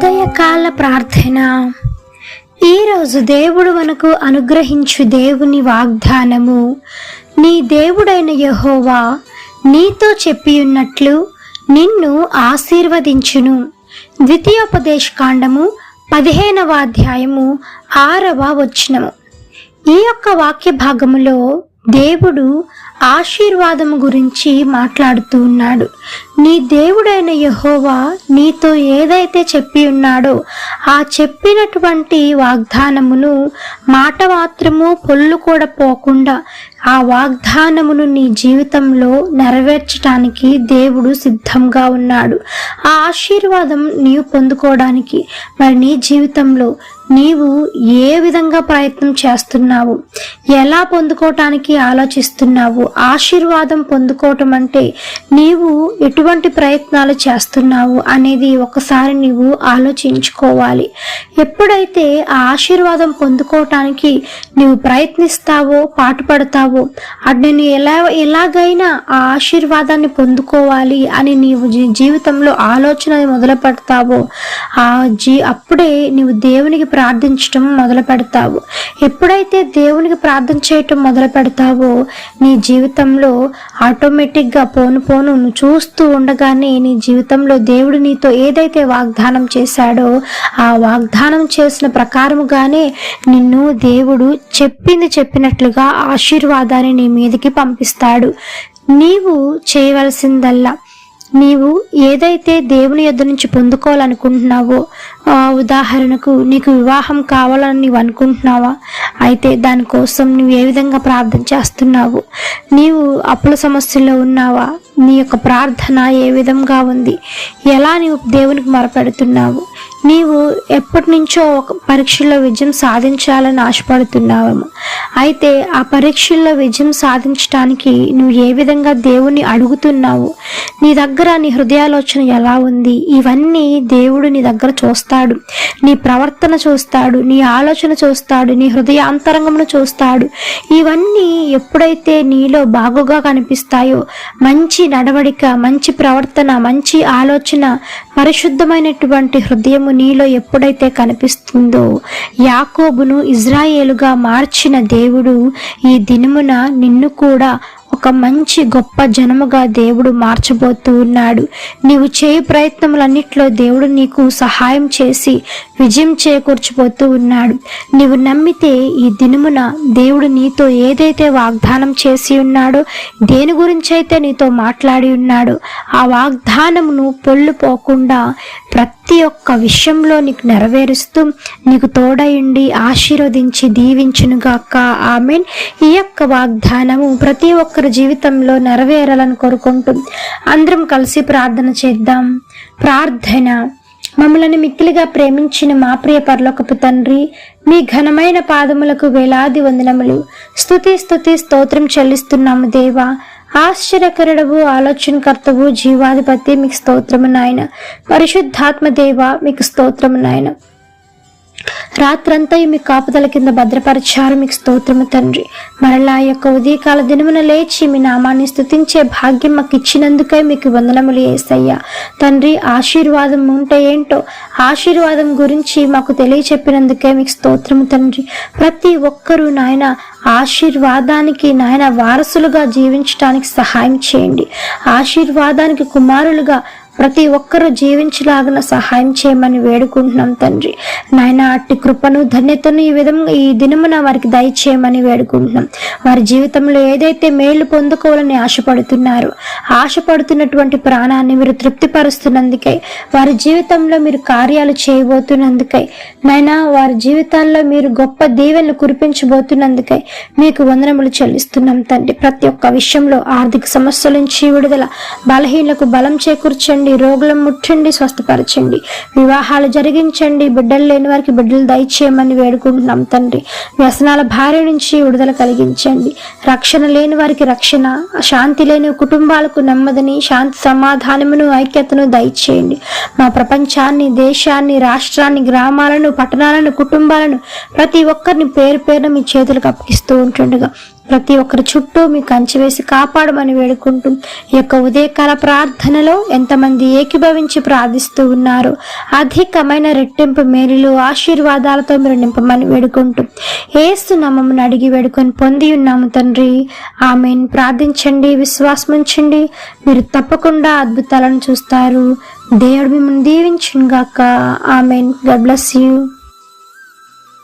ఉదయకాల ప్రార్థన. ఈరోజు దేవుడు మనకు అనుగ్రహించు దేవుని వాగ్దానము. నీ దేవుడైన యెహోవా నీతో చెప్పియున్నట్లు నిన్ను ఆశీర్వదించును. ద్వితీయోపదేశకాండము 15వ అధ్యాయము 6వ వచనము. ఈ యొక్క వాక్య భాగములో దేవుడు ఆశీర్వాదము గురించి మాట్లాడుతూ ఉన్నాడు. నీ దేవుడైన యెహోవా నీతో ఏదైతే చెప్పి ఉన్నాడో ఆ చెప్పినటువంటి వాగ్దానమును మాట మాత్రము పొల్లు కూడా పోకుండా ఆ వాగ్దానమును నీ జీవితంలో నెరవేర్చడానికి దేవుడు సిద్ధంగా ఉన్నాడు. ఆ ఆశీర్వాదం నీవు పొందుకోవడానికి మరి నీ జీవితంలో నీవు ఏ విధంగా ప్రయత్నం చేస్తున్నావు, ఎలా పొందుకోవటానికి ఆలోచిస్తున్నావు? ఆశీర్వాదం పొందుకోవటం అంటే నీవు ఎటువంటి ప్రయత్నాలు చేస్తున్నావు అనేది ఒకసారి నీవు ఆలోచించుకోవాలి. ఎప్పుడైతే ఆ ఆశీర్వాదం పొందుకోవటానికి నీవు ప్రయత్నిస్తావో, పాటుపడతావో, నేను ఎలాగైనా ఆ ఆశీర్వాదాన్ని పొందుకోవాలి అని నీవు జీవితంలో ఆలోచన మొదలు పెడతావో అప్పుడే నీవు దేవునికి ప్రార్థించటం మొదలు పెడతావు. ఎప్పుడైతే దేవునికి ప్రార్థన చేయటం మొదలు పెడతావో నీ జీవితంలో ఆటోమేటిక్గా పోను నువ్వు చూస్తూ ఉండగానే నీ జీవితంలో దేవుడు నీతో ఏదైతే వాగ్దానం చేశాడో ఆ వాగ్దానం చేసిన ప్రకారముగానే నిన్ను దేవుడు చెప్పినట్లుగా ఆశీర్వాదాన్ని నీ మీదకి పంపిస్తాడు. నీవు చేయవలసిందల్లా నీవు ఏదైతే దేవుని యొద్ద నుంచి పొందుకోవాలనుకుంటున్నావో, ఉదాహరణకు నీకు వివాహం కావాలని నీవు అనుకుంటున్నావా? అయితే దానికోసం నువ్వు ఏ విధంగా ప్రార్థన చేస్తున్నావు? నీవు అప్పుల సమస్యలో ఉన్నావా? నీ యొక్క ప్రార్థన ఏ విధంగా ఉంది? ఎలా నీవు దేవునికి మొరపెడుతున్నావు? నీవు ఎప్పటి నుంచో ఒక పరీక్షల్లో విజయం సాధించాలని ఆశపడుతున్నావేమో. అయితే ఆ పరీక్షల్లో విజయం సాధించడానికి నువ్వు ఏ విధంగా దేవుని అడుగుతున్నావు? నీ దగ్గర నీ హృదయాలోచన ఎలా ఉంది? ఇవన్నీ దేవుడు నీ దగ్గర చూస్తాడు. నీ ప్రవర్తన చూస్తాడు, నీ ఆలోచన చూస్తాడు, నీ హృదయాంతరంగమును చూస్తాడు. ఇవన్నీ ఎప్పుడైతే నీలో బాగుగా కనిపిస్తాయో, మంచి నడవడిక, మంచి ప్రవర్తన, మంచి ఆలోచన, పరిశుద్ధమైనటువంటి హృదయము నీలో ఎప్పుడైతే కనిపిస్తుందో, యాకోబును ఇజ్రాయేలుగా మార్చిన దేవుడు ఈ దినమున నిన్ను కూడా ఒక మంచి గొప్ప జనముగా దేవుడు మార్చబోతూ ఉన్నాడు. నీవు చేయి ప్రయత్నములన్నిట్లో దేవుడు నీకు సహాయం చేసి విజయం చేకూర్చిపోతూ ఉన్నాడు. నీవు నమ్మితే ఈ దినమున దేవుడు నీతో ఏదైతే వాగ్దానం చేసి ఉన్నాడో, దేని గురించి అయితే నీతో మాట్లాడి ఉన్నాడో ఆ వాగ్దానమును పొల్లు పోకుండా ప్రతి ఒక్క విషయంలో నీకు నెరవేరుస్తూ నీకు తోడయుండి ఆశీర్వదించి దీవించునుగాక. ఆమేన్. ఈ యొక్క వాగ్దానము ప్రతి ఒక్కరి జీవితంలో నెరవేరాలని కోరుకుంటూ అందరం కలిసి ప్రార్థన చేద్దాం. ప్రార్థన. మమ్మల్ని మిక్కిలిగా ప్రేమించిన మా ప్రియ పరలోకపు తండ్రి, మీ ఘనమైన పాదములకు వేలాది వందనములు, స్తుతి స్తోత్రం చెల్లిస్తున్నాము దేవా. ఆశ్చర్యకరుడవు, ఆలోచనకర్తవు, జీవాధిపతి, మీకు స్తోత్రము నాయన. పరిశుద్ధాత్మ దేవ, మీకు స్తోత్రము నాయన. రాత్రంతా మీ కాపుదల కింద భద్రపరిచారు, మీకు స్తోత్రము తండ్రి. మరలా యొక్క ఉదయకాల దినమున లేచి మీ నామాన్ని స్తుతించే భాగ్యం మాకు ఇచ్చినందుకై మీకు వందనములు యేసయ్యా. తండ్రి, ఆశీర్వాదం ఉంటే ఏంటో ఆశీర్వాదం గురించి మాకు తెలియచెప్పినందుకే మీకు స్తోత్రము తండ్రి. ప్రతి ఒక్కరూ నాయన ఆశీర్వాదానికి నాయన వారసులుగా జీవించడానికి సహాయం చేయండి. ఆశీర్వాదానికి కుమారులుగా ప్రతి ఒక్కరూ జీవించలాగిన సహాయం చేయమని వేడుకుంటున్నాం తండ్రి. నాయన అట్టి కృపను, ధన్యతను ఈ దినమున వారికి దయచేయమని వేడుకుంటున్నాం. వారి జీవితంలో ఏదైతే మేలు పొందుకోవాలని ఆశపడుతున్నటువంటి ప్రాణాన్ని మీరు తృప్తిపరుస్తున్నందుకై, వారి జీవితంలో మీరు కార్యాలు చేయబోతున్నందుకై, నాయన వారి జీవితాల్లో మీరు గొప్ప దీవెనలు కురిపించబోతున్నందుకై మీకు వందనములు చెల్లిస్తున్నాం తండ్రి. ప్రతి ఒక్క విషయంలో ఆర్థిక సమస్యల నుంచి విడుదల, బలహీనలకు బలం చేకూర్చండి, రోగులను ముట్టండి, స్వస్థపరచండి, వివాహాలు జరిగించండి, బిడ్డలు లేని వారికి బిడ్డలు దయచేయమని వేడుకుంటున్నాం తండ్రి. వ్యసనాల భార్య నుంచి విడుదల కలిగించండి, రక్షణ లేని వారికి రక్షణ, శాంతి లేని కుటుంబాలకు నెమ్మదిని, శాంతి, సమాధానమును, ఐక్యతను దయచేయండి. మా ప్రపంచాన్ని, దేశాన్ని, రాష్ట్రాన్ని, గ్రామాలను, పట్టణాలను, కుటుంబాలను ప్రతి ఒక్కరిని పేరు పేరున మీ చేతులకు అప్పగిస్తూ ఉంటుండగా ప్రతి ఒక్కరి చుట్టూ మీ కంచె వేసి కాపాడమని వేడుకుంటూ ఈ యొక్క ఉదయకాల ప్రార్థనలో ఎంతమంది ఏకీభవించి ప్రార్థిస్తూ ఉన్నారు, అధికమైన రెట్టింపు మేలులు ఆశీర్వాదాలతో మీరు నింపమని వేడుకుంటూ యేసు నామమున అడిగి వేడుకొని పొంది ఉన్నాము తండ్రి. ఆమేన్. ప్రార్థించండి, విశ్వాసం ఉంచండి, మీరు తప్పకుండా అద్భుతాలను చూస్తారు. దేవుడు మిమ్మల్ని దీవించును గాక. ఆమేన్. God bless you.